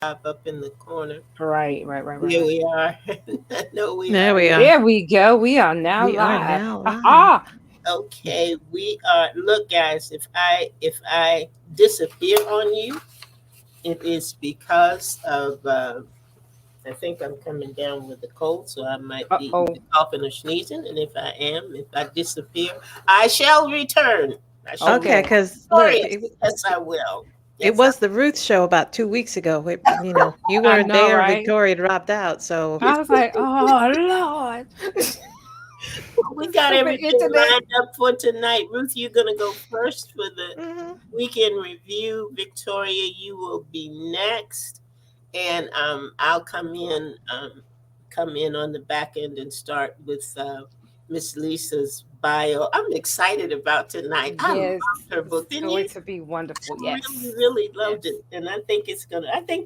pop up in the corner. Right. Here we are. No, we There are we not. are. There we go. We are now We are live. now Ha live. ha. Okay, we are. Look, guys, if I disappear on you, it is because of. I think I'm coming down with a cold, so I might be Uh-oh. coughing or sneezing. And if I disappear, I shall return. I shall be Okay, Okay. because look, victorious. Yes, I will. it Yes, I was the Ruth show about 2 weeks ago. You I weren't know, there. right? Victoria dropped out. So, I was like, oh Lord. We The got stupid everything internet. lined up for tonight. Ruth, you're going to go first for the mhm. weekend review. Victoria, you will be next. And I'll come in on the back end and start with Miss Lisa's bio. I'm excited about tonight. I loved Yes. her It's book. Didn't going you? to be wonderful. Really, Yes. really loved Yes. it. And I think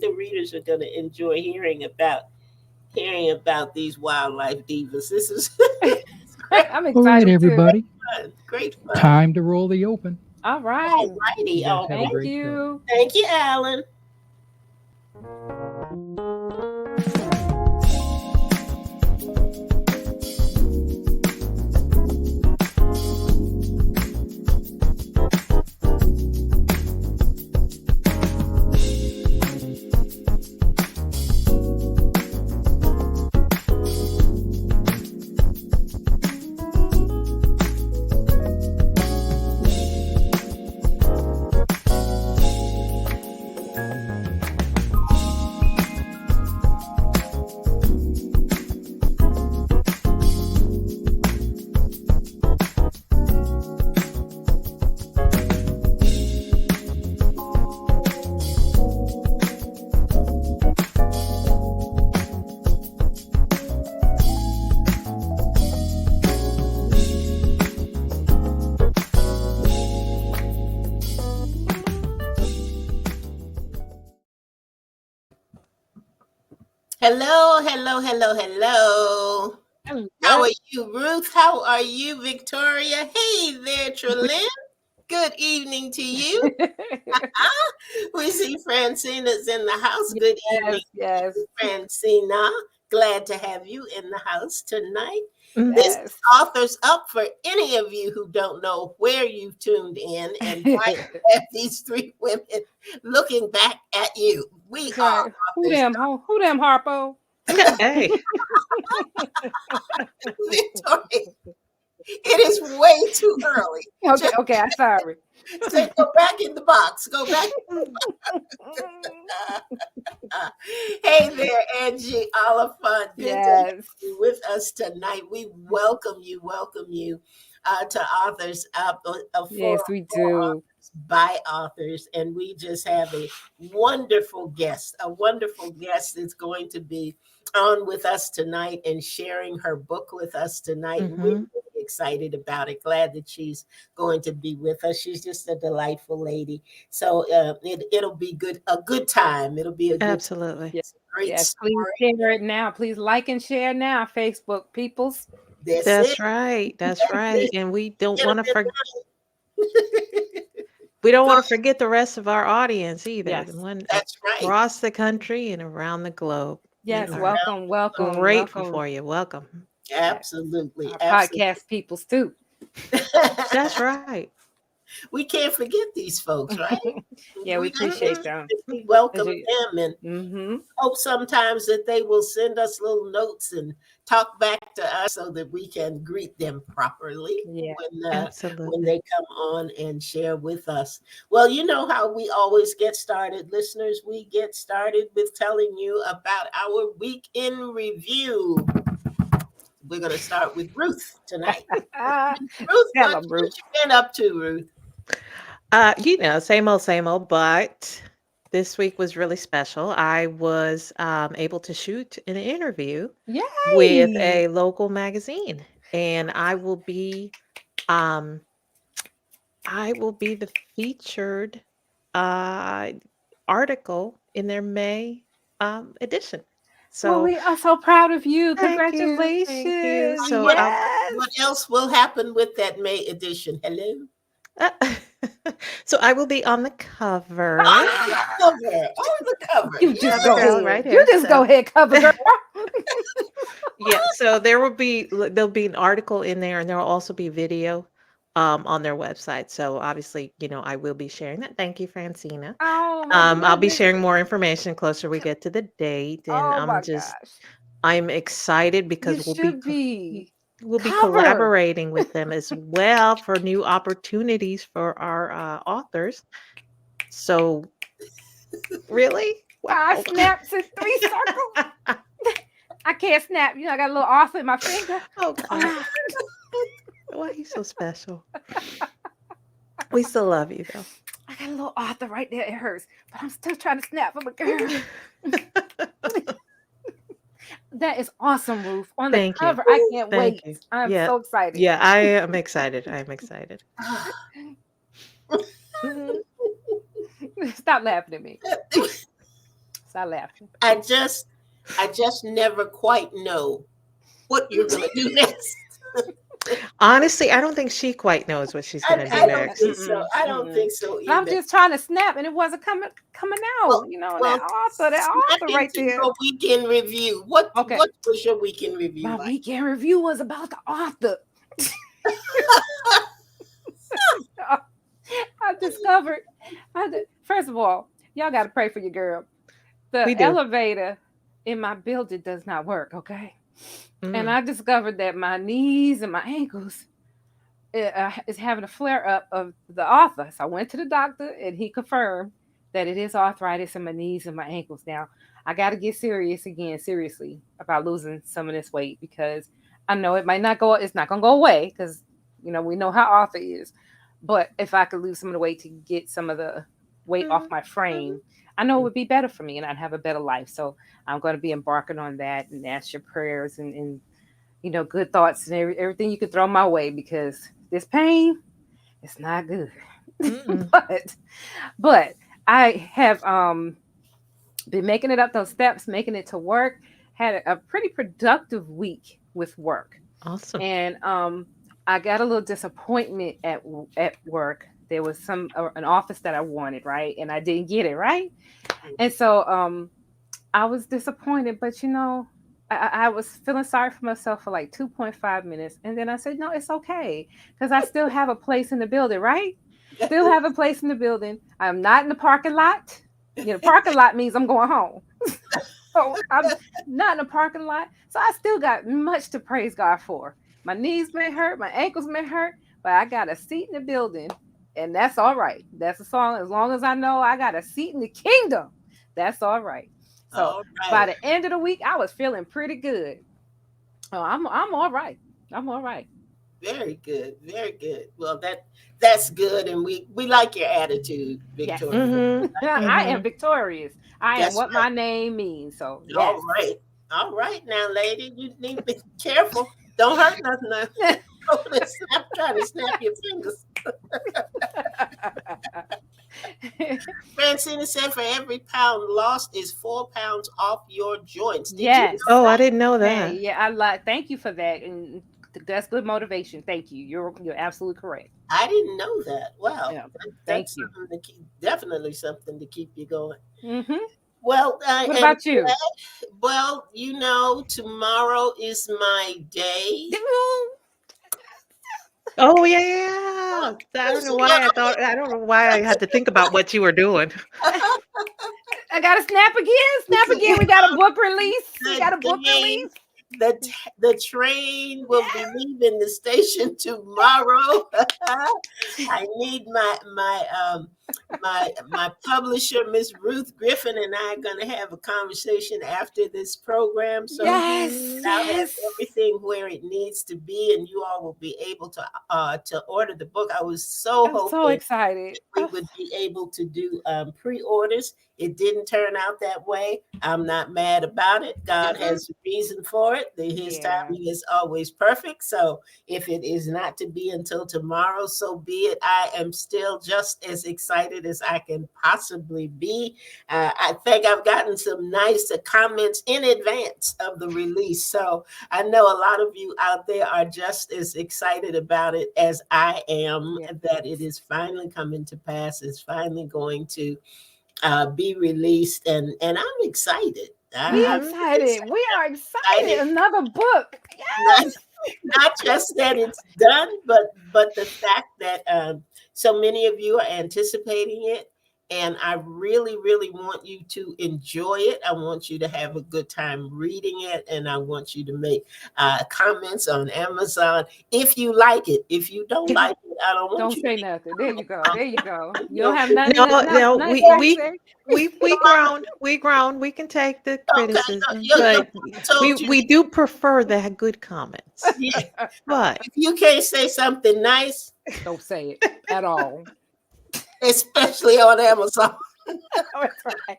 the readers are gonna enjoy hearing about these wildlife divas. This is it's great I'm All right, excited too. everybody. fun. Great fun. Time to roll the open. All right. All righty. You guys All have a Thank right. great show. you. Thank you, Alan. Hello, hello, hello, hello. How Hello. are you, Ruth? How are you, Victoria? Hey there, Trelyn. Good evening to you. We see Francina's in the house. Good evening, Yes, yes, Francina. Glad to have you in the house tonight. Mhm. This is yes. Authors Up for any of you who don't know where you've tuned in and why you have these three women looking back at you. We That's are right. Who Authors them? Who them, Harpo? Hey, Up. Victoria, it is way too early. Okay, Just okay. I'm sorry. say, go back in the box. Go back. Hey there, Angie Oliphant. Good to have Yes, you with us tonight. We welcome you to Authors Up, for yes, we do. authors, by authors. And we just have a wonderful guest that's going to be on with us tonight and sharing her book with us tonight. We're hmm, really excited about it. Glad that she's going to be with us. She's just a delightful lady. So it'll be a good time. It'll be a good, absolutely. Yes, great yes. Please story. share it now. Please like and share now, Facebook peoples. That's it. That's right. That's right. This And we don't get 'em want to in line. Go. forget the rest of our audience either. The Yes, one That's right. across the country and around the globe. We yes. And are Welcome, welcome, grateful welcome. for you. Welcome. Yes, absolutely, our absolutely. podcast peoples too. That's right. We can't forget these folks, right? Yeah, we We appreciate Mm-mm. them. welcome 'Cause you- them and mm-hmm. hope sometimes that they will send us little notes and talk back to us so that we can greet them properly Yeah. when Absolutely. they come on and share with us. Well, you know how we always get started, listeners. We get started with telling you about our week in review. We're going to start with Ruth tonight. Ruth, Tell what them, you Ruth. been up to, Ruth? Same old, but this week was really special. I was able to shoot an interview with Yay! a local magazine, and um, I will be the featured uh, article in their May edition. Well, So we are so proud of you. thank you, thank you. Congratulations. So What Yes. what else will happen with that May edition? Hello. So I will be on the cover. On the cover. On the cover. You just Cover go girl ahead. right You here. just go ahead, cover girl. Yeah, so there'll be an article in there, and there will also be video on their website. So obviously, I will be sharing that. Thank you, Francina. Oh my I'll be goodness. sharing more information closer we get to the date, and Oh my gosh. I'm excited You because should be. we'll be Cover. collaborating with them as well for new opportunities for our authors. So really, 5 wow. snaps and 3 circles. I can't snap. I got a little author in my finger. Oh God, Ah, why are you so special? We still love you though. I got a little author right there. It hurts, but I'm still trying to snap. I'm a girl. That is awesome, Ruth. On the Thank you. cover, I can't Thank wait. you. I'm Yeah. so excited. Yeah, I am excited. I'm excited. Mhm. Stop laughing at me. Stop laughing. I just never quite know what you're gonna do next. Honestly, I don't think she quite knows what she's gonna do I don't next. think so. I don't think so But I'm either. just trying to snap, and it wasn't coming Well, out. well, That snap author right into there. your weekend review. What Okay. was your weekend review My like? weekend review was about the author. I discovered. First of all, y'all got to pray for your girl. We The do. elevator in my building does not work. Okay, and I discovered that my knees and my ankles is having a flare up of the author. So I went to the doctor, and he confirmed that it is arthritis in my knees and my ankles. Now I got to get seriously about losing some of this weight, because I know it might not go. It's not gonna go away, because we know how author is. But if I could lose some of the weight to get some of the weight off my frame, I know it would be better for me, and I'd have a better life. So I'm going to be embarking on that, and ask your prayers and good thoughts and everything you could throw my way, because this pain, it's not good. but I have been making it up those steps, making it to work. Had a pretty productive week with work. Awesome. And I got a little disappointment at work. There was an office that I wanted, right, and I didn't get it, right. And so I was disappointed, but I was feeling sorry for myself for like 2.5 minutes, and then I said, no, it's okay, because I still have a place in the building, right? Still have a place in the building. I'm not in the parking lot. Parking lot means I'm going home. So I'm not in the parking lot. So I still got much to praise God for. My knees may hurt, my ankles may hurt, but I got a seat in the building, and that's all right. That's a song. As long as I know I got a seat in the kingdom, that's all right. So by the end of the week, I was feeling pretty good. Oh, I'm all right. I'm all right. Very good. Very good. Well, that's good, and we like your attitude, Victoria. Yes. I am victorious. I am what my name means. So yes. All right now, lady. You need to be careful. Don't hurt nothing now. I'm trying to snap your fingers. Francina said for every pound lost is 4 pounds off your joints. Yes. Oh, I didn't know that. Hey, yeah, thank you for that. And that's good motivation. Thank you. You're absolutely correct. I didn't know that. Wow. Yeah, Thank you. Definitely something to keep you going. Mm-hmm. Well, what about you? Well, tomorrow is my day. Oh yeah. I don't know why I had to think about what you were doing. I got to snap again. We got a book release. The train will be leaving the station tomorrow. I need my publisher, Miss Ruth Griffin, and I are going to have a conversation after this program. So I'll have everything where it needs to be, and you all will be able to order the book. I was so excited. We would be able to do pre-orders. It didn't turn out that way. I'm not mad about it. God has a reason for it. His timing is always perfect. So if it is not to be until tomorrow, so be it. I am still just as excited excited as I can possibly be. I think I've gotten some nice comments in advance of the release. So I know a lot of you out there are just as excited about it as I am, Yeah. that it is finally coming to pass. It's finally going to be released, and I'm excited. We I'm Hmm. excited. We are excited. excited. Another book. Not, Yes. not just that it's done, but the fact that so many of you are anticipating it, and I really, really want you to enjoy it. I want you to have a good time reading it, and I want you to make comments on Amazon if you like it. If you don't Yeah. like it, I don't want Don't you to say be. nothing. There you go. There you go. You don't No, have nothing, No, no, nice we things to we say. we grown, we grown. We can take the okay, criticism, your but mom we told you. we do prefer the good comments. Yeah, But if you can't say something nice, Don't say it at all. especially on Amazon. That's right.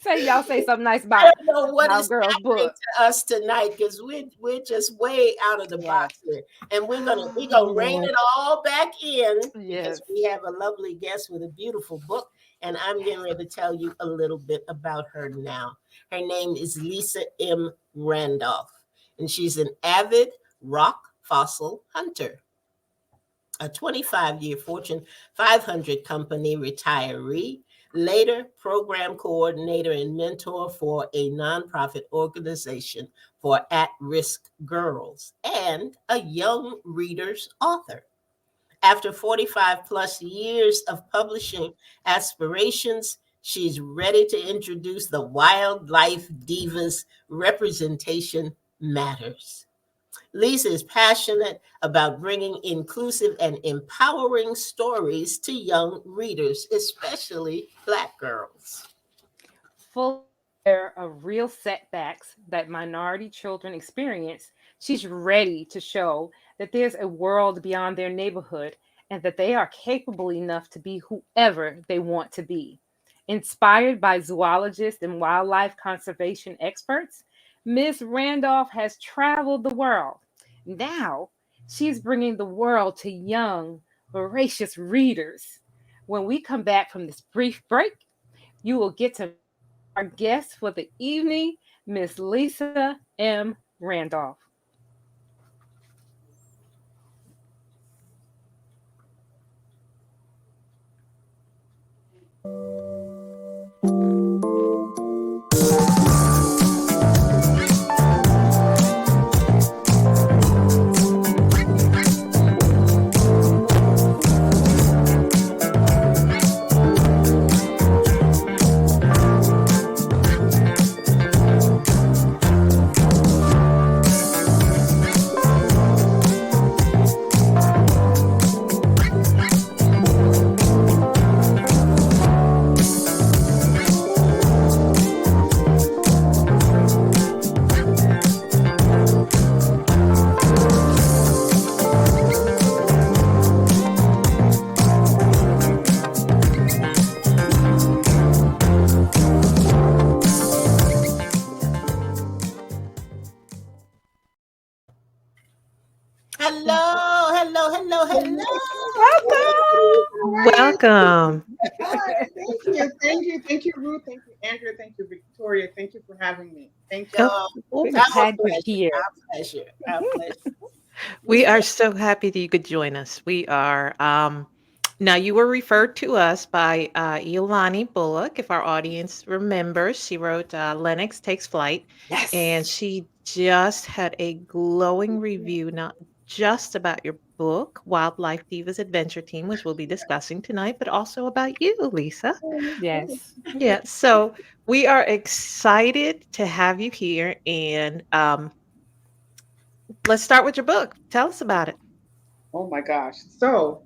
Say y'all say something nice I about don't know what is girl's happening book. to us tonight because we're just way out of the Yes. box here, and we're gonna rein it all back in because Yes. we have a lovely guest with a beautiful book, and I'm getting ready to tell you a little bit about her now. Her name is Lisa M. Randolph, and she's an avid rock fossil hunter, a 25-year Fortune 500 company retiree, later program coordinator and mentor for a nonprofit organization for at risk girls, and a young reader's author. After 45 plus years of publishing aspirations, she's ready to introduce the Wildlife Divas Representation Matters. Lisa is passionate about bringing inclusive and empowering stories to young readers, especially Black girls. Fully aware of real setbacks that minority children experience, she's ready to show that there's a world beyond their neighborhood and that they are capable enough to be whoever they want to be. Inspired by zoologists and wildlife conservation experts, Miss Randolph has traveled the world. Now, she's bringing the world to young, voracious readers. When we come back from this brief break, you will get to meet our guest for the evening, Miss Lisa M. Randolph. Hello, hello, hello, hello. Welcome. welcome. Hi, thank you, thank you, Ruth, thank you, Andrea, thank you, Victoria, thank you for having me. Thank you. Of Oh, We're course. our glad you're pleasure, here. our pleasure, our pleasure. We Miss are so happy that you could join us. We are. Now, you were referred to us by Iolani Bullock. If our audience remembers, she wrote Lennox Takes Flight, and Yes. she just had a glowing review, not just about your book, Wildlife Divas Adventure Team, which we'll be discussing tonight, but also about you, Lisa. Yes. Yeah, so we are excited to have you here, and let's start with your book. Tell us about it. Oh my gosh. So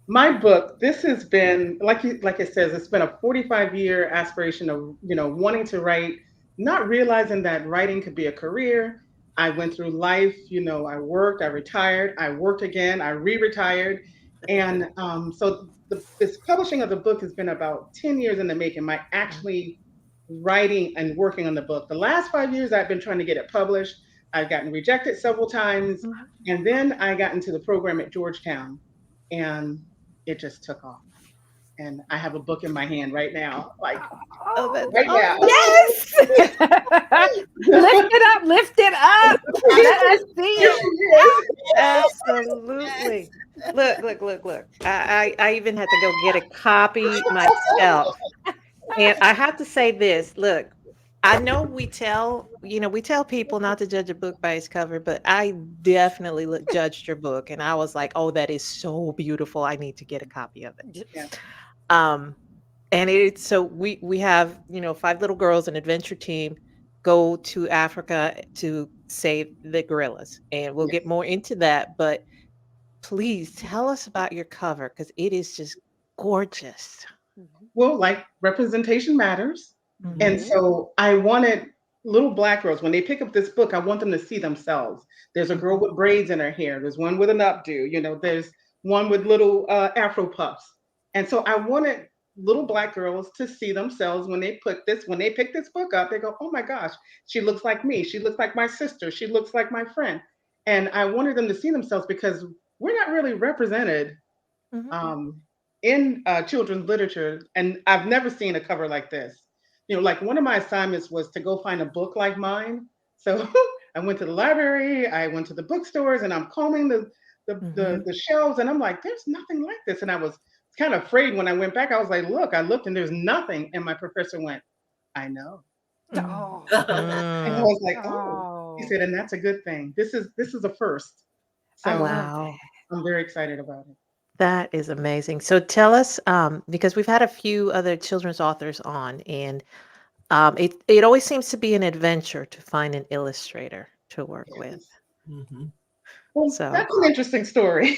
my book, this has been like it says, it's been a 45-year aspiration of, wanting to write, not realizing that writing could be a career. I went through life, I worked, I retired, I worked again, I re-retired. And so this publishing of the book has been about 10 years in the making, my actually writing and working on the book. The last 5 years, I've been trying to get it published. I've gotten rejected several times. Mhm. And then I got into the program at Georgetown. And it just took off. And I have a book in my hand right now, like Oh, that's right now. awesome. Yes. Lift it up. Lift it up. Let us see Here it. she is. Absolutely. Look, look, look, look. I even had to go get a copy myself. And I have to say this, look, I know we tell people not to judge a book by its cover, but I definitely judged your book and I was like, oh, that is so beautiful. I need to get a copy of it. Yeah. Um, and it's so we have, five little girls, an adventure team go to Africa to save the gorillas. And we'll Yes. get more into that, but please tell us about your cover because it is just gorgeous. Well, like representation matters. And Mhm. so I wanted little Black girls, when they pick up this book, I want them to see themselves. There's a girl Mhm. with braids in her hair. There's one with an updo. There's one with little Afro puffs. And so I wanted little Black girls to see themselves when they pick this book up, they go, oh my gosh, she looks like me. She looks like my sister. She looks like my friend. And I wanted them to see themselves because we're not really represented Mhm. um, in children's literature, and I've never seen a cover like this. Like one of my assignments was to go find a book like mine. So I went to the library, I went to the bookstores, and I'm combing Mhm. the shelves, and I'm like, there's nothing like this. And I was kind of afraid when I went back. I was like, look, I looked, and there's nothing. And my professor went, I know. Mm. Oh. And I Mm. was like, oh. He Oh. said, and that's a good thing. This is a first. I So love that. Wow. I'm very excited about it. That is amazing. So tell us, because we've had a few other children's authors on, and it always seems to be an adventure to find an illustrator to work with. Yes. Mhm. Well, So, that's an interesting story.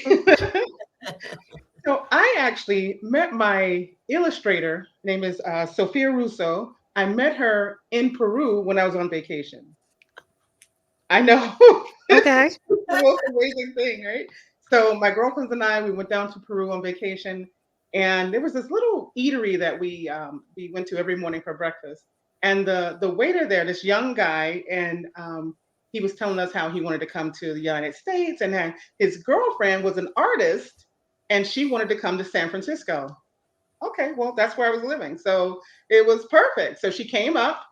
So I actually met my illustrator. Her name is Sophia Russo. I met her in Peru when I was on vacation. I know. okay. It's the most amazing thing, right? So my girlfriends and I, we went down to Peru on vacation, and there was this little eatery that we went to every morning for breakfast. And the waiter there, this young guy, and he was telling us how he wanted to come to the United States, and how his girlfriend was an artist, and she wanted to come to San Francisco. Okay, well, that's where I was living, so it was perfect. So she came up,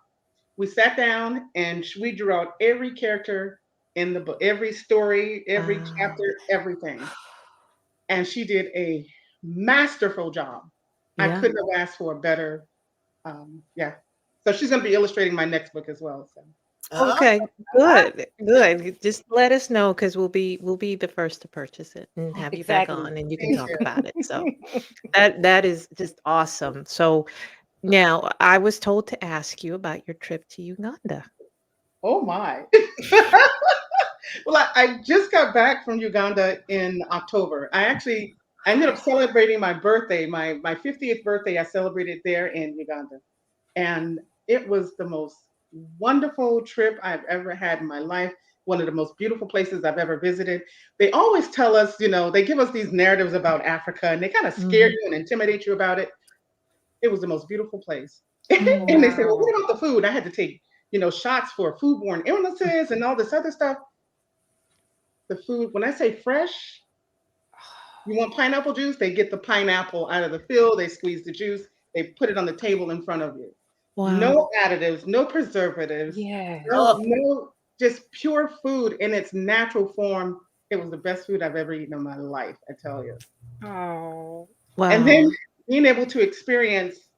we sat down, and we drew out every character in the book, every story, every Uh, chapter, everything. And she did a masterful job. I yeah. couldn't have asked for a better, yeah. So she's going to be illustrating my next book as well. So Oh, Okay. Good. Good. Just let us know because we'll be the first to purchase it and have you back Exactly. on and you can thank talk you. about it. So that is just awesome. So now I was told to ask you about your trip to Uganda. Oh my. Well, I just got back from Uganda in October. I ended up celebrating my birthday, my 50th birthday. I celebrated there in Uganda. And it was the most wonderful trip I've ever had in my life. One of the most beautiful places I've ever visited. They always tell us, they give us these narratives about Africa and they kind of scare Mhm. you and intimidate you about it. It was the most beautiful place. And they Mm. said, well, Wow. what about the food? I had to take, shots for foodborne illnesses and all this other stuff. The food, when I say fresh, you want pineapple juice? They get the pineapple out of the field, they squeeze the juice, they put it on the table in front of you. Wow. No additives, no preservatives, Yes. no, oh, no, just pure food in its natural form. It was the best food I've ever eaten in my life, I tell you. Oh. And then Wow. being able to experience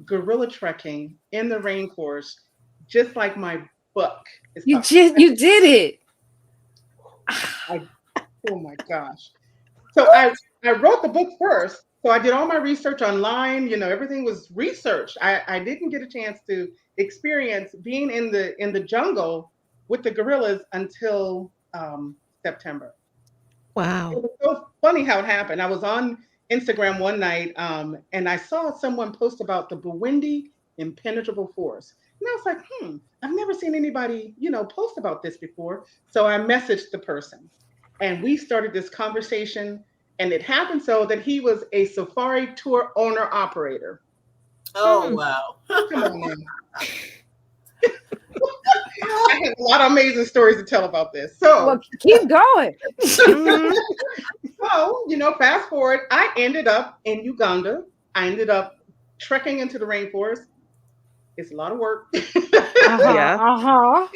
gorilla trekking in the rainforest, just like my book is You called. just you did it. I, oh my gosh. So I wrote the book first. So I did all my research online. Everything was researched. I didn't get a chance to experience being in the jungle with the gorillas until September. It Wow. was so funny how it happened. I was on Instagram one night, and I saw someone post about the Buwindi impenetrable forest. And I was like, I've never seen anybody, post about this before. So I messaged the person and we started this conversation. And it happened so that he was a safari tour owner operator. oh, Mm. wow. Come on now. I have a lot of amazing stories to tell about this. Well, So keep going. Mhm. So So, fast forward, I ended up in Uganda. I ended up trekking into the rainforest. It's a lot of work. Uh-huh. Yeah. Uh-huh.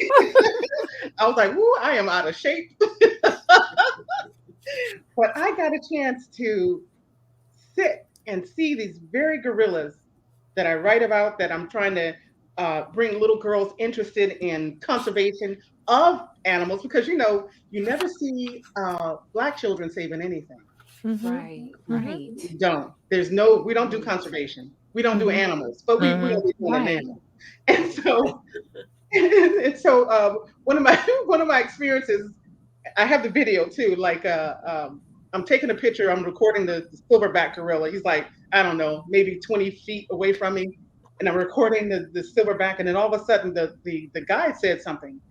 I was like, woo, I am out of shape. But I got a chance to sit and see these very gorillas that I write about, that I'm trying to bring little girls interested in conservation of animals, because you never see Black children saving anything. Mm-hmm. Right, Mm-hmm. right. We don't. We don't do Mm. conservation. We don't do Mm-hmm. animals, but we Mm-hmm. don't be doing it Right. now. And so, and so one of my one of my experiences, I have the video too. Like, I'm taking a picture. I'm recording the silverback gorilla. He's like, I don't know, maybe 20 feet away from me, and I'm recording the silverback. And then all of a sudden, the guide said something,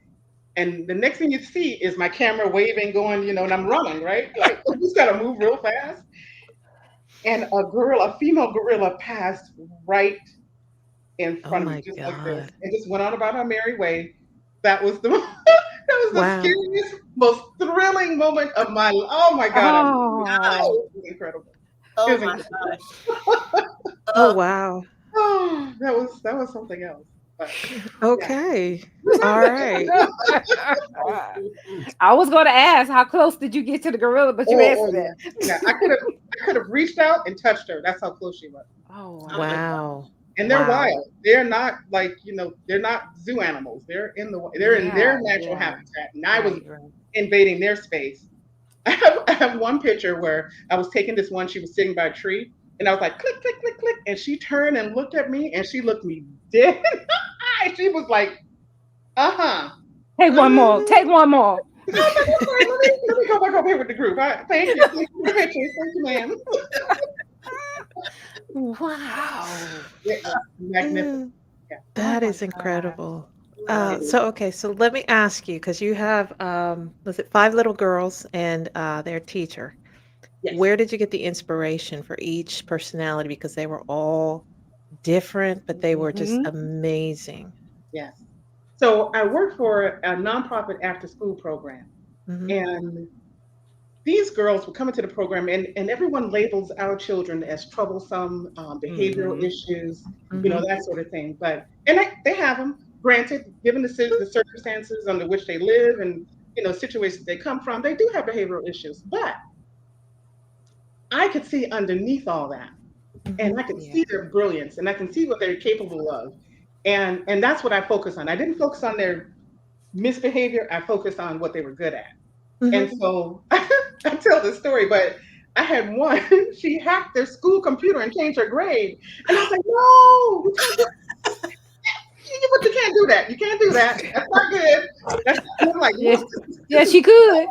and the next thing you see is my camera waving, going, and I'm running, right? Like, I just gotta move real fast. And a female gorilla, passed right in Oh front of me, my just like this, God. and just went on about her merry way. That was the that was the Wow. scariest, most thrilling moment of my life. Oh my God, Oh. it was incredible. It Oh was my incredible. gosh. Oh Oh, wow. Oh, that was something else. But yeah. Okay. All right. I was going to ask, how close did you get to the gorilla? But you Oh answered yeah. that. Yeah. I could have reached out and touched her. That's how close she was. Oh, oh my wow. God. Wow. And they're Wow. wild. They're not like, they're not zoo animals. They're in Yeah, their natural yeah. habitat. And I was Right, right. invading their space. I have one picture where I was taking this one. She was sitting by a tree, and I was like, click, click, click, click, and she turned and looked at me, and she looked me dead in the eye. She was like, uh-huh. Take one more. Mhm. Take one more. I was like, okay, let me go back over here with the group. Thank you. Thank you for the pictures. Thank you, ma'am. Wow. It was magnificent. Mm, Yeah. Oh that my is God. incredible. Wow. It is. So okay, so let me ask you, because you have was it five little girls and their teacher. Yes. Where did you get the inspiration for each personality? Because they were all different, but they were just Hmm. amazing. Yes. So I work for a nonprofit after school program. Mm-hmm. And these girls would come into the program, and everyone labels our children as troublesome, behavioral Hmm. issues, Mm-hmm. that sort of thing. And they have them, granted, given the circumstances under which they live, and, situations they come from, they do have behavioral issues. But I could see underneath all that, and Mm-hmm. I could Yeah. see their brilliance, and I can see what they're capable of. And that's what I focus on. I didn't focus on their misbehavior. I focused on what they were good at. And Mm-hmm. so I tell this story, but I had one, she hacked their school computer and changed her grade. And I was like, no, you can't do but you can't do that. You can't do that. That's not good. And I'm like, Yes. look, this Yes, is she could.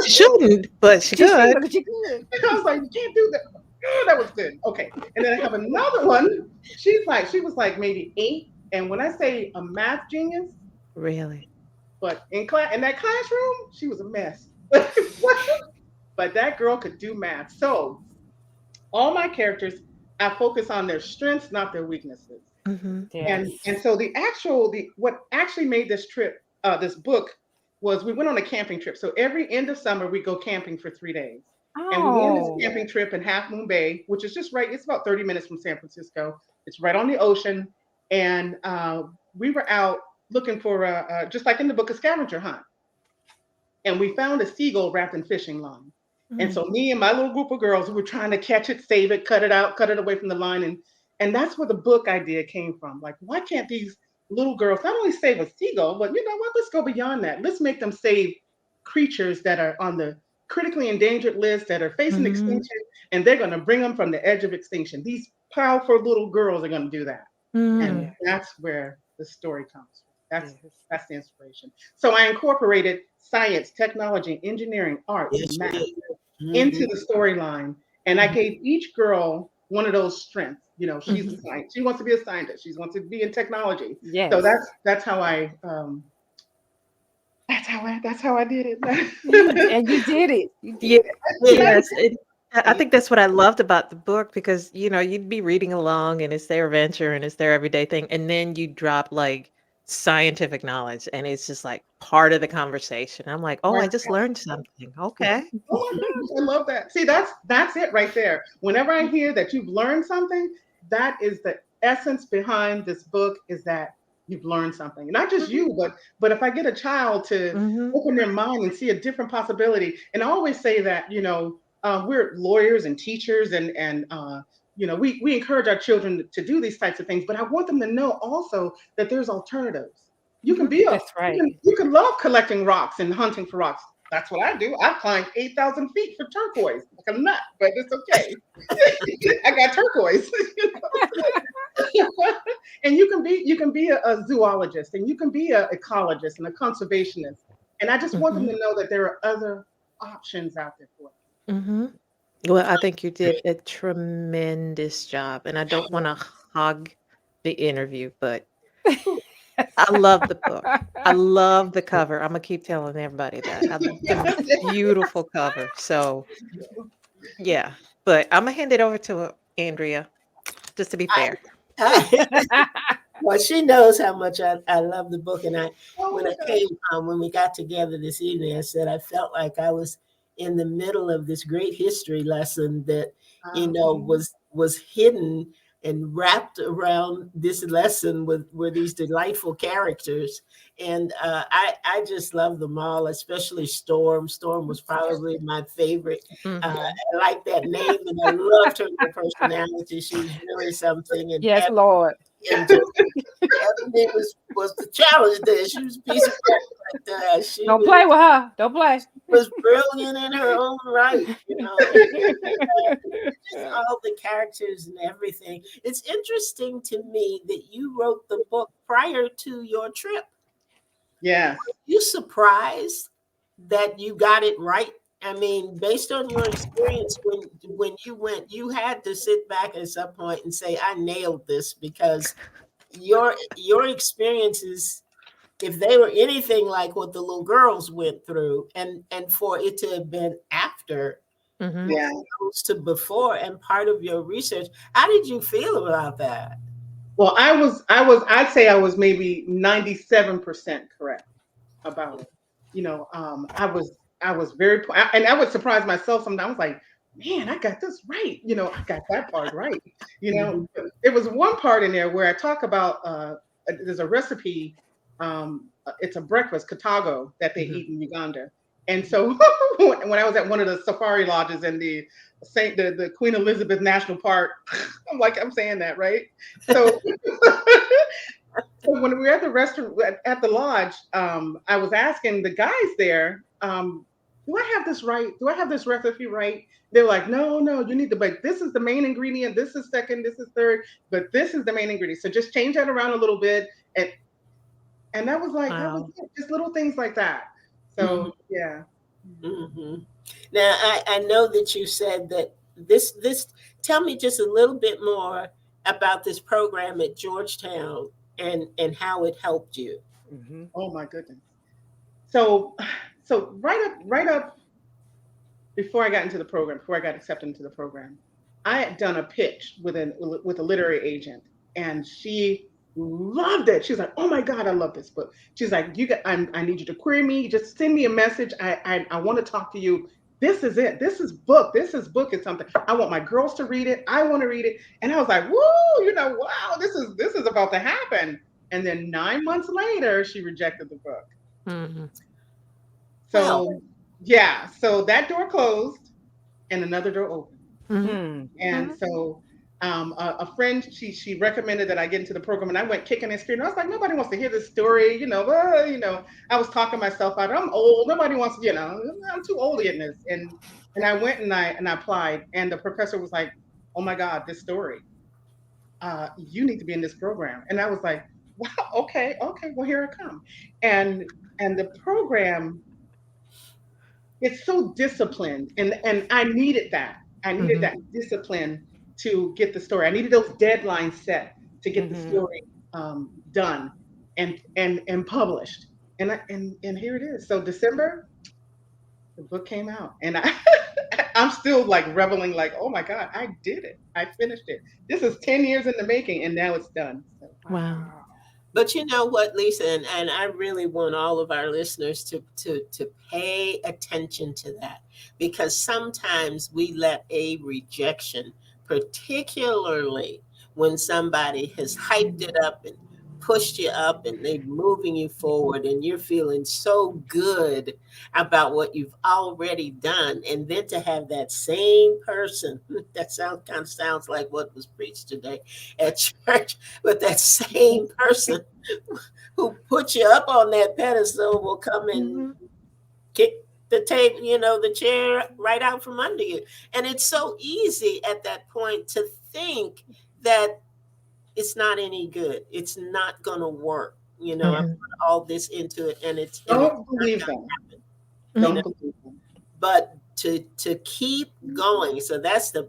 She shouldn't, but she She should, could. but she could. and I was like, you can't do that. Oh, that was good. Okay. And then I have another one. She was like maybe 8. And when I say a math genius, Really. but in that classroom, she was a mess. But that girl could do math. So all my characters, I focus on their strengths, not their weaknesses. Mm-hmm. And Yes. so the what actually made this book, was we went on a camping trip. So every end of summer we go camping for 3 days. And we go on this Oh. camping trip in Half Moon Bay, which is just right. It's about 30 minutes from San Francisco. It's right on the ocean. And we were out looking for just like in the book, a scavenger hunt, and we found a seagull wrapped in fishing line. And Mm-hmm. so me and my little group of girls, we were trying to catch it, save it, cut it out, cut it away from the line. And that's where the book idea came from. Like, why can't these little girls not only save a seagull, but you know what? Let's go beyond that. Let's make them save creatures that are on the critically endangered list, that are facing Mm-hmm. extinction, and they're going to bring them from the edge of extinction. These powerful little girls are going to do that. And Mm. Yeah. that's where the story comes from. That's Yes. that's the inspiration. So I incorporated science, technology, engineering, arts, Yes, you math did. into Hmm. the storyline, and I Mm-hmm. gave each girl one of those strengths. She's a Mm-hmm. science. She wants to be a scientist. She wants to be in technology. So Yes. that's how I that's how I did it. And you did it. You Yeah, did it. yes. I think that's what I loved about the book, because you'd be reading along and it's their adventure and it's their everyday thing, and then you drop like scientific knowledge, and it's just like part of the conversation. I'm like, oh, I Right. just learned something. Okay. Oh my gosh, I love that. See, that's it right there. Whenever I hear that you've learned something, that is the essence behind this book, is that you've learned something. Not just Mhm. you, but if I get a child to Mhm. open their mind and see a different possibility, and I always say that, we're lawyers and teachers, and we encourage our children to do these types of things, but I want them to know also that there's alternatives. You can Mhm. be a That's right. you can love collecting rocks and hunting for rocks. That's what I do. I climbed 8,000 feet for turquoise, like a nut, but it's okay. I got turquoise. And you can be a zoologist, and you can be an ecologist and a conservationist. And I just want them Mhm. to know that there are other options out there for Mhm. Well, I think you did a tremendous job, and I don't want to hog the interview, but them. I love the book. I love the cover. I'm gonna keep telling everybody that. The beautiful cover. So yeah, but I'm gonna hand it over to Andrea, just to be I, fair. I, well, she knows how much I love the book, and Oh when my I gosh. came when we got together this evening, I said I felt like I was in the middle of this great history lesson that Mhm. was hidden and wrapped around this lesson with were these delightful characters, and I just love them all, especially Storm. Storm was probably my favorite. Mhm. I like that name, and I loved her personality. She was really something, Yes, Lord. and just Ebony was the challenge there. She was a piece of work, but she Don't play with her. Don't play. was brilliant in her own right, just all the characters and everything. It's interesting to me that you wrote the book prior to your trip. Yes. You surprised that you got it right? I mean, based on your experience when you went, you had to sit back at some point and say, "I nailed this," because your experiences, if they were anything like what the little girls went through, and for it to have been after Mhm. Yeah. opposed to before and part of your research, how did you feel about that? Well, I'd say I was maybe 97% correct about it. I was very, and I would surprise myself sometimes. I was like, man, I got this right. I got that part right. Mhm. There was one part in there where I talk about, there's a recipe. It's a breakfast, katago, that they Mhm. eat in Uganda. And so when I was at one of the safari lodges in the Queen Elizabeth National Park, I'm saying that right. So So when we were at the restaurant at the lodge, I was asking the guys there, "Do I have this right? Do I have this recipe right?" They're like, "No, no, you need to bake. This is the main ingredient. This is second. This is third. But this is the main ingredient. So just change that around a little bit." And that was Wow. it. Just little things like that. Mhm. So yeah. Mhm. Now, I know that you said that this. Tell me just a little bit more about this program at Georgetown and how it helped you. Mhm. Oh my goodness. So so right up before I got into the program, before I got accepted into the program, I had done a pitch with a literary agent, and she loved it. She was like, "Oh my God, I love this book." She's like, I need you to query me. Just send me a message. I want to talk to you. This is it. This is book. This is book is something. I want my girls to read it. I want to read it." And I was like, "Woo! Wow, this is about to happen." And then 9 months later, she rejected the book. Mhm. Well, So yeah, so that door closed and another door opened. Mhm. Mm. And Mhm. so a friend, she recommended that I get into the program, and I went kicking and screaming. I was like, nobody wants to hear this story, I was talking myself out. I'm old. Nobody wants, I'm too old to get in this. And I went and I applied, and the professor was like, "Oh my God, this story. You need to be in this program." And I was like, "Wow, okay, okay, well here I come." And and the program, it's so disciplined, and I needed that. I needed Mhm. that discipline to get the story. I needed those deadlines set to get the Mhm. story done and published. And here it is. So December, the book came out, and I'm still like reveling, like, oh my God, I did it. I finished it. This is 10 years in the making, and now it's done. So Wow. Wow. But you know what, Lisa, and I really want all of our listeners to pay attention to that, because sometimes we let a rejection, particularly when somebody has hyped it up and pushed you up and they're moving you forward and you're feeling so good about what you've already done, and then to have that same person that sounds like what was preached today at church, but that same person who put you up on that pedestal will come and Mhm. kick the table, the chair right out from under you. And it's so easy at that point to think that it's not any good. It's not going to work. I Mhm. put all this into it, and it's Don't not believe going them. to happen. You know, Don't believe them. but to keep going. So that's the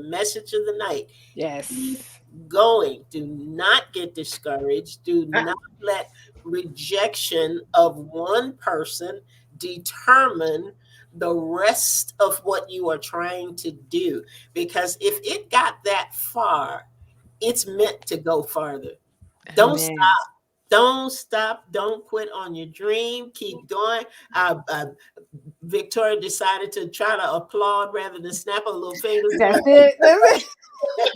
message of the night. Keep Yes. going. Do not get discouraged. Do I, not let rejection of one person determine the rest of what you are trying to do. Because if it got that far, it's meant to go farther. Don't Amen. don't stop. Don't quit on your dream. Keep going. Victoria decided to try to applaud rather than snap her little fingers That's like, it. That's it.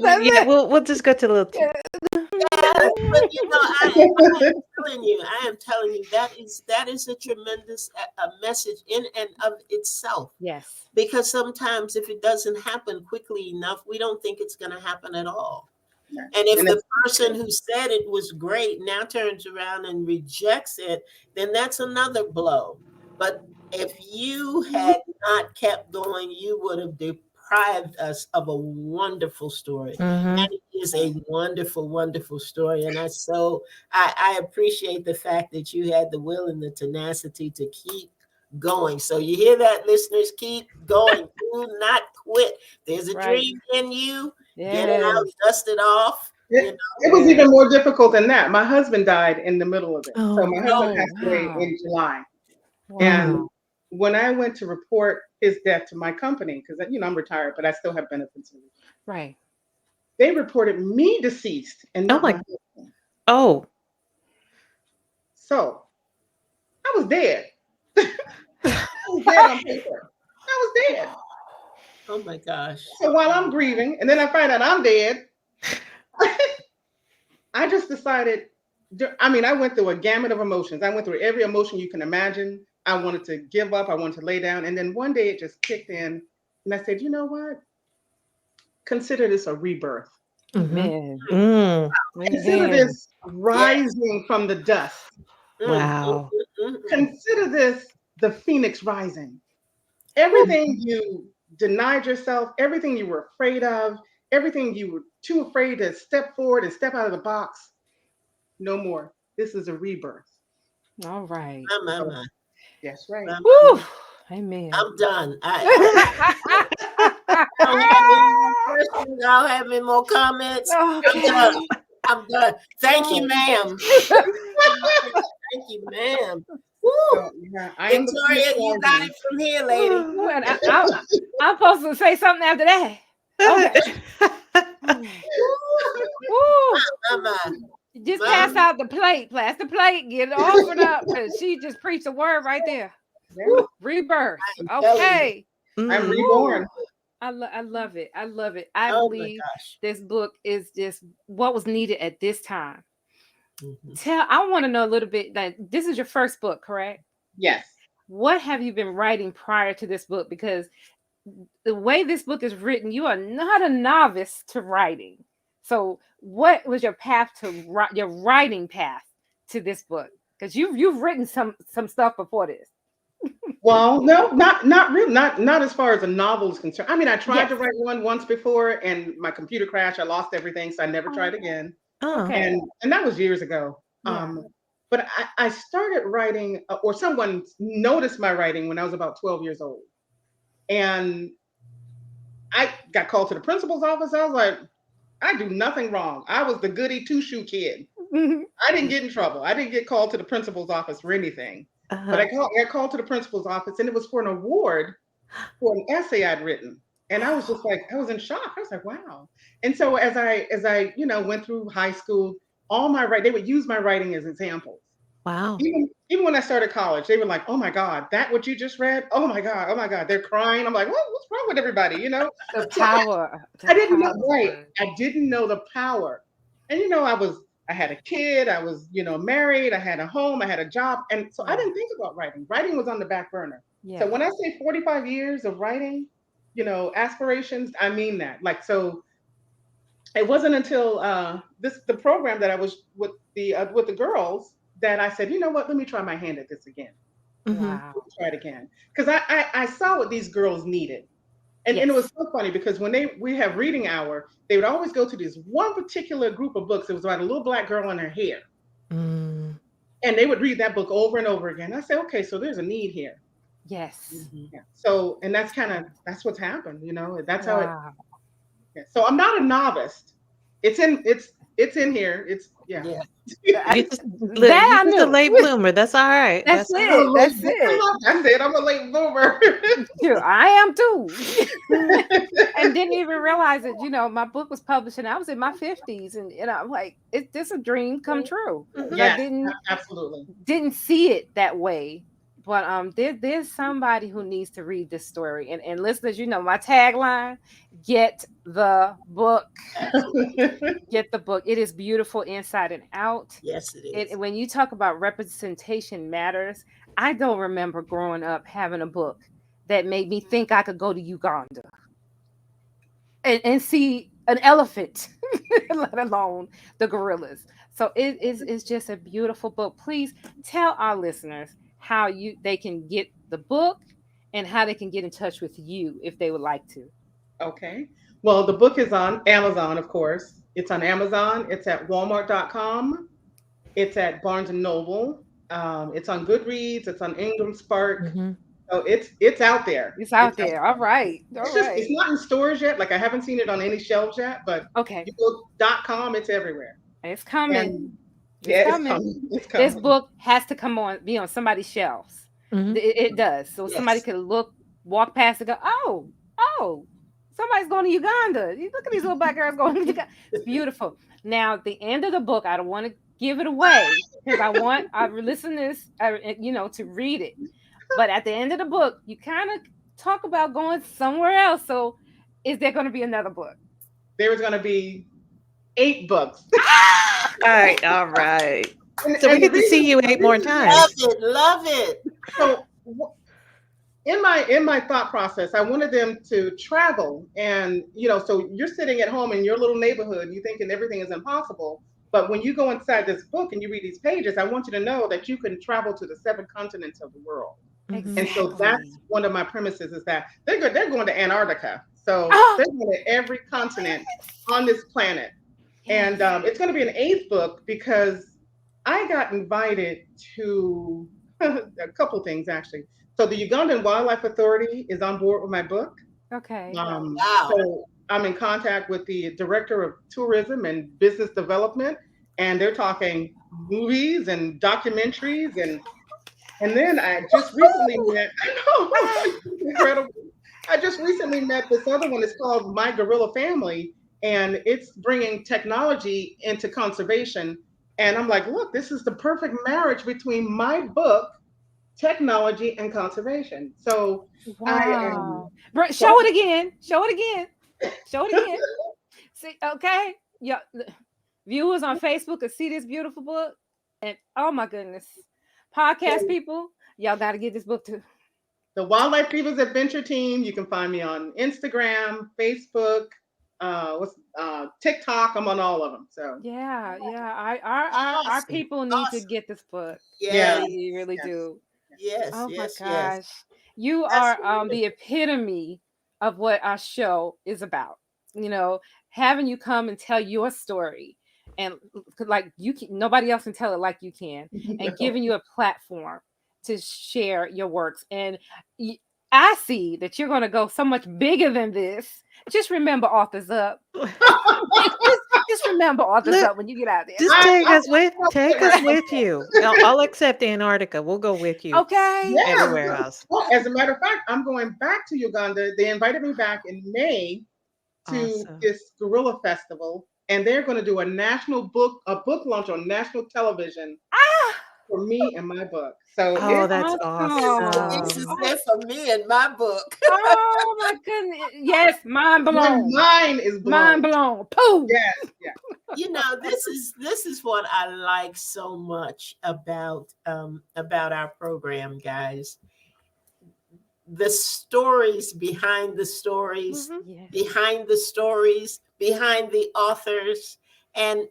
That's Yeah, it. we'll just go to a little. yes. But I am telling you that is a tremendous a message in and of itself. Yes. Because sometimes if it doesn't happen quickly enough, we don't think it's going to happen at all. And if and the it's person who said it was great now turns around and rejects it, then that's another blow. But if you had not kept going, you would have deprived us of a wonderful story. Mhm. And it is a wonderful, wonderful story. And I appreciate the fact that you had the will and the tenacity to keep going. So you hear that, listeners? Keep going. Do not quit. There's a Right. dream in you. Get it out, Yes. dust it off. it was Yes. even more difficult than that. My husband died in the middle of it. So my Oh. husband Oh, passed away wow. in July. Mm. And Wow. when I went to report his death to my company, because I'm retired, but I still have benefits, Right. they reported me deceased and Oh not my my. husband. Oh. So I was dead. I was dead on paper. I was dead. Oh my gosh. So while I'm grieving, and then I find out I'm dead, I just decided. I went through a gamut of emotions. I went through every emotion you can imagine. I wanted to give up. I wanted to lay down. And then one day it just kicked in. And I said, you know what? Consider this a rebirth. Mhm. Amen. Mm. Consider Amen. this Yes. rising from the dust. Mm, mm, Wow. mm. Consider this the phoenix rising. Whew. Everything you denied yourself, everything you were afraid of, everything you were too afraid to step forward and step out of the box, no more. This is a rebirth. All right. My, my, So, my, that's right. Whew. Amen. I'm done. I don't have any more questions. I don't have any more comments. I'm done. Okay. I'm done. Thank you, Oh. ma'am. Thank you, ma'am. Woo! So, yeah, I am the phoenix Victoria, you got rising. it from here, lady. Ooh, and I'm supposed to say something after that. Okay. Woo! Woo. My, my, Just my. pass out the plate. Pass the plate. Get it offered up. Because she just preached a word right there. Yeah, Woo! Rebirth. I'm telling you. Okay. I'm Mm. Woo. reborn. I love it. I love it. I Oh my believe gosh. this book is just what was needed at this time. Mhm. I want to know a little bit that this is your first book, correct? Yes. What have you been writing prior to this book? Because the way this book is written, you are not a novice to writing. So, what was your path to your writing path to this book? Because you've written some stuff before this. Well, no, not really, not as far as a novel is concerned. I tried Yes. to write one once before, and my computer crashed. I lost everything, so I never Oh, tried again. Oh. okay. And that was years ago. Yeah. But I started writing, or someone noticed my writing when I was about 12 years old, and I got called to the principal's office. I was like, I do nothing wrong. I was the goody two shoe kid. I didn't get in trouble. I didn't get called to the principal's office for anything. But Uh-huh. I got called to the principal's office, and it was for an award for an essay I'd written. And I was just like, I was in shock. I was like, wow. And so as I went through high school, all my they would use my writing as examples. Wow. Even when I started college, they were like, "Oh my God, that what you just read? Oh my God, oh my God." They're crying. I'm like, what's wrong with everybody? You know? The So power, the I didn't know, power of right. words. I didn't know the power. And I had a kid, I was, married, I had a home, I had a job. And so I Yeah. didn't think about writing. Writing was on the back burner. So Yeah. when I say 45 years of writing, aspirations, I mean that. Like, so it wasn't until the program that I was with the girls that I said, you know what, let me try my hand at this again. Hmm. Wow. Let me try it again. Because I saw what these girls needed. And it was Yes. so funny because when we have reading hour, they would always go to this one particular group of books. It was about a little black girl and her hair. Mm. And they would read that book over and over again. I said, okay, so there's a need here. Yes. Mhm. Yeah. So, and that's what's happened, that's how it, Wow. yeah. So I'm not a novice. It's in here. It's, yeah. Yeah. I, You that I just a knew. late bloomer. That's all right. That's That's all I'm a right. it. late, That's it. that's it. I'm a late bloomer. Sure, I am too. And didn't even realize it. My book was published and I was in my 50s. And I'm like, it's this a dream come true. Mhm. Because I Yes, didn't absolutely. didn't see it that way. But there's somebody who needs to read this story. And listeners, my tagline, get the book. Get the book. It is beautiful inside and out. Yes, it is. When you talk about representation matters, I don't remember growing up having a book that made me think I could go to Uganda and see an elephant, let alone the gorillas. So it's just a beautiful book. Please tell our listeners how they can get the book and how they can get in touch with you if they would like to. Okay. Well, the book is on Amazon, of course. It's on Amazon. It's at Walmart.com. It's at Barnes and Noble. It's on Goodreads. It's on Ingram Spark. Mhm. So it's out there. It's out there. All right. All It's right. not in stores yet. Like I haven't seen it on any shelves yet, but Okay. you go .com, it's everywhere. It's coming. And It's yeah, it's coming. coming. It's This coming. book has to be on somebody's shelves. Mhm. It does. So somebody Yes. could walk past and go, oh, somebody's going to Uganda. You look at these little black girls going to Uganda. It's beautiful. Now, at the end of the book, I don't want to give it away because I want our listeners, to read it. But at the end of the book, you kind of talk about going somewhere else. So, is there going to be another book? There is going to be 8 books. All right. All right. So we And get to see you the 8 more reason Love times. it. Love it. so in my thought process, I wanted them to travel, and so you're sitting at home in your little neighborhood, you thinking everything is impossible, but when you go inside this book and you read these pages, I want you to know that you can travel to the 7 continents of the world. Mhm. And so that's Exactly. one of my premises is that they're going to Antarctica, so Oh, they're going to every continent on this planet, yes. and it's going to be an 8th book because I got invited to a couple things actually. So the Ugandan Wildlife Authority is on board with my book. Okay. Wow. So I'm in contact with the director of tourism and business development, and they're talking movies and documentaries, and then I just recently met. I know it's incredible. I just recently met this other one. It's called My Gorilla Family, and it's bringing technology into conservation. And I'm like, look, this is the perfect marriage between my book, technology, and conservation. So I Wow. Bro, so show it again. Show it again. Show it again. See, okay. Yeah. Viewers on Facebook could see this beautiful book. And oh my goodness. Podcast people, y'all gotta get this book too. the Wildlife Divas Adventure Team. You can find me on Instagram, Facebook, TikTok. I'm on all of them. So Yeah, yeah. Our Awesome. people need to Awesome. get this book. yeah, Yes. They really yes. do. Yes. Oh my Yes. Yes. gosh. You That's are the wonderful. epitome of what our show is about. Having you come and tell your story and like nobody else can tell it like you can, and giving you a platform to share your works. And I see that you're going to go so much bigger than this. Just remember Authors Up. just remember Authors Look, Up when you get out there. just I, take I, us with take us with you. I'll accept Antarctica. We'll go with you Okay. yeah. everywhere else. Well, as a matter of fact, I'm going back to Uganda. They invited me back in May to Awesome. this gorilla festival. and they're going to do a book launch on national television Ah, for me and my book. So Oh, it that's This awesome. is awesome. it for me and my book. Oh my goodness. Yes, mind my blown. mind is Mind blown. blown. Pooh. Yes, yes. You know, this is what I like so much about our program, guys. The stories behind the stories, Mhm. Yes. behind the stories, behind the authors, and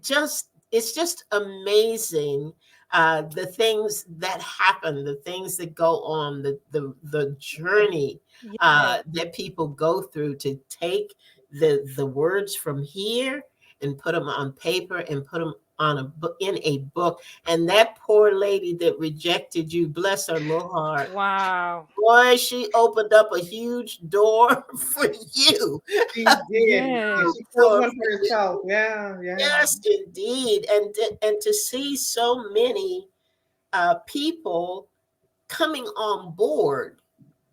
just it's just amazing, the things that happen, the things that go on, the journey Yes. that people go through to take the words from here and put them on paper and put them on a book, in a book. And that poor lady that rejected you, bless her little heart, Wow. boy, she opened up a huge door for you. She did. And Yes. she closed Door one for for you. herself. Yeah, yeah. Yes, indeed. And to see so many people coming on board.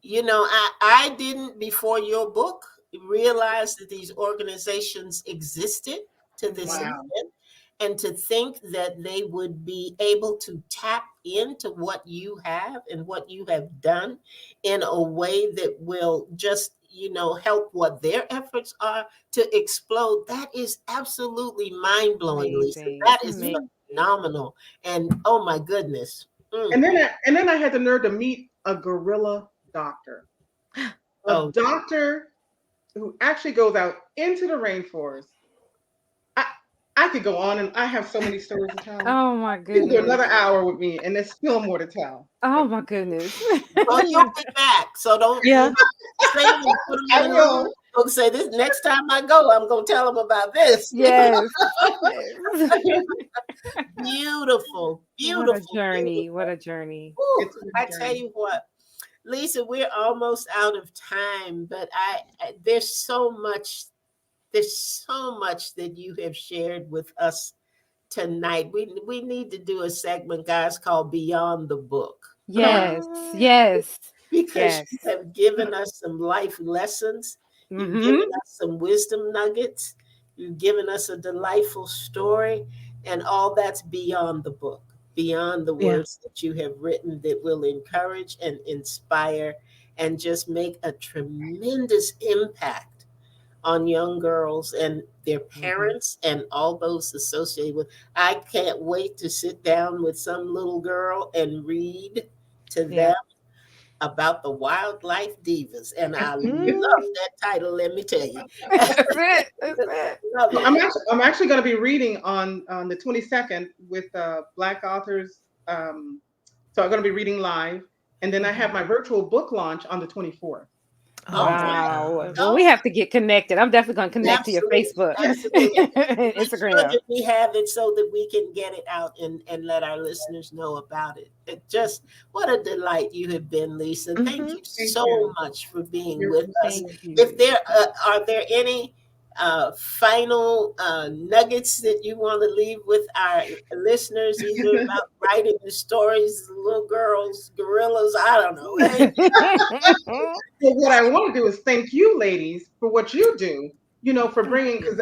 You know, I didn't, before your book, realize that these organizations existed to this Hmm. Wow. extent, and to think that they would be able to tap into what you have and what you have done in a way that will just, help what their efforts are to explode. That is absolutely mind blowing, Lisa. Amazing. That It's is amazing. phenomenal. And oh my goodness. Mm. And then I had the nerve to meet a gorilla doctor. A Oh, doctor who actually goes out into the rainforest. I I could go on, and I have so many stories to tell. Oh my You can do goodness. another hour with me, and there's still more to tell. Oh my goodness. well, you'll be back. So don't Yeah. save them and put them I in another will. book. Say this next time I go, I'm gonna tell them about this. Yes. Yes. Beautiful, What a beautiful, journey. What beautiful. a journey. Whew, It's a I tell journey. you what, Lisa, we're almost out of time, but there's so much that you have shared with us tonight. We need to do a segment, guys, called Beyond the Book. Yes. Yes. Because you Yes. have given us some life lessons. You've given Mm-hmm. us some wisdom nuggets. You've given us a delightful story, and all that's beyond the book, beyond the Yeah. words that you have written that will encourage and inspire and just make a tremendous impact on young girls and their Mm-hmm. parents and all those associated with. I can't wait to sit down with some little girl and read to Yeah. them about the Wildlife Divas. And I love Mm. that title, let me tell you. That's it. That's it. Love Well, it. I'm actually going to be reading on the 22nd with Black authors. So I'm going to be reading live, and then I have Mhm. my virtual book launch on the 24th. All Oh, right. Wow. Well, we gosh. have Okay. to get connected. I'm definitely going to connect to your Absolutely. Facebook Absolutely. and Make sure Instagram. that we have it so that we can get it out and let our listeners know about it. It just, what a delight you have been, Lisa. Thank Mhm. you Thank so you. much for being You're with us. Thank If you. there are there any final nuggets that you want to leave with our listeners, either about writing the stories, little girls, gorillas, I don't know. Well, what I want to do is thank you, ladies, for what you do. For Thank bringing, you. because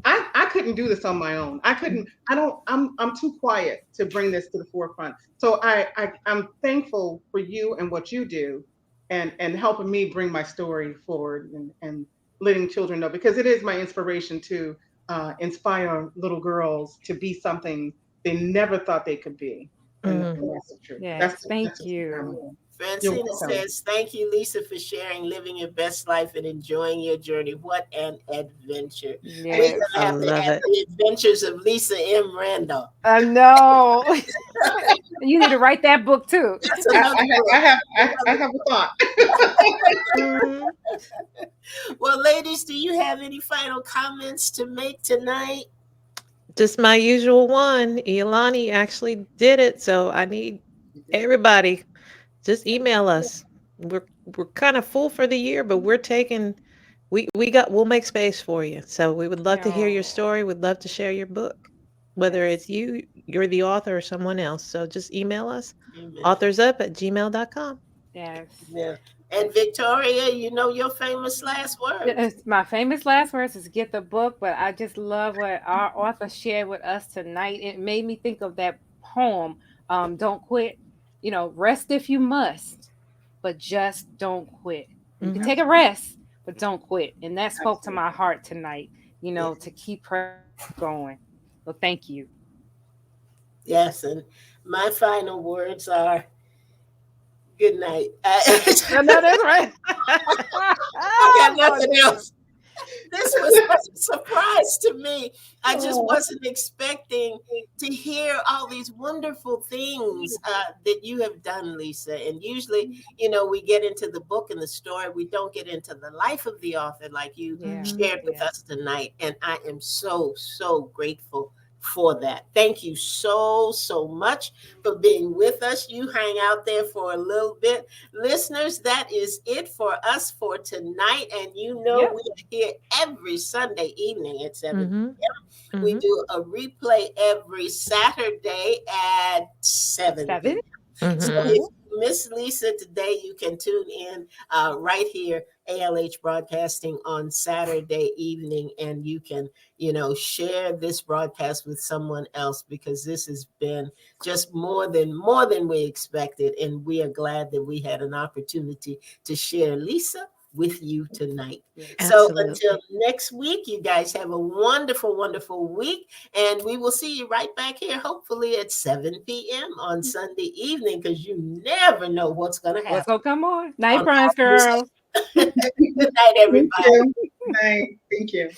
I couldn't do this on my own. I couldn't. I don't. I'm too quiet to bring this to the forefront. So I'm thankful for you and what you do, and helping me bring my story forward, and letting children know, because it is my inspiration to inspire little girls to be something they never thought they could be, Mm. and that's the truth. Yes. That's Thank just the you. ground. You're Francina welcome. says, thank you, Lisa, for sharing, living your best life and enjoying your journey. What an adventure. We're Yes. going I to have to love add it. the adventures of Lisa M. Randolph. I know. You need to write that book too. That's I, another I have I book. have I Another have a thought. Mhm. book. Well, ladies, do you have any final comments to make tonight? Just my usual one. Iolani actually did it, so I need everybody just email us. We're kind of full for the year, but we'll make space for you. So we would love to hear your No. story. We'd love to share your book, whether Yes. it's you're the author, or someone else. So just email us, Amen. authorsup@gmail.com. Yes. Amen. And Victoria, you know your famous last words. My famous last words is get the book, but I just love what our author shared with us tonight. It made me think of that poem, Don't Quit. Rest if you must, but just don't quit. You can Hmm. take a Absolutely. rest, but don't quit. And that spoke to my Absolutely. heart tonight, Yeah. to keep pressing and keep going. Well, thank you. Yes, and my final words are good night. No, no, that's right. I got Oh, nothing else. This was such a surprise to me. I just Oh, wasn't expecting to hear all these wonderful things that you have done, Lisa. And usually, we get into the book and the story. We don't get into the life of the author like you yeah, Hmm. shared with yeah. us tonight. And I am so, so grateful for that. Thank you so, so much for being with us. You hang out there for a little bit. Listeners, that is it for us for tonight. And Yep. we are here every Sunday evening at 7 Hmm. p.m. We Hmm. do a replay every Saturday at 7 7. p.m. So Hmm. if Mm-hmm. you miss Lisa today, you can tune in right here, ALH Broadcasting on Saturday evening, and you can, share this broadcast with someone else because this has been just more than we expected, and we are glad that we had an opportunity to share Lisa with you tonight. Yes. So until Absolutely. next week, you guys have a wonderful, wonderful week. And we will see you right back here, hopefully at 7 p.m. on Sunday evening, because you never know what's going to What's happen gonna come on? Night, on Bronze August. girls. Good night, thank everybody. you. Night. Thank you.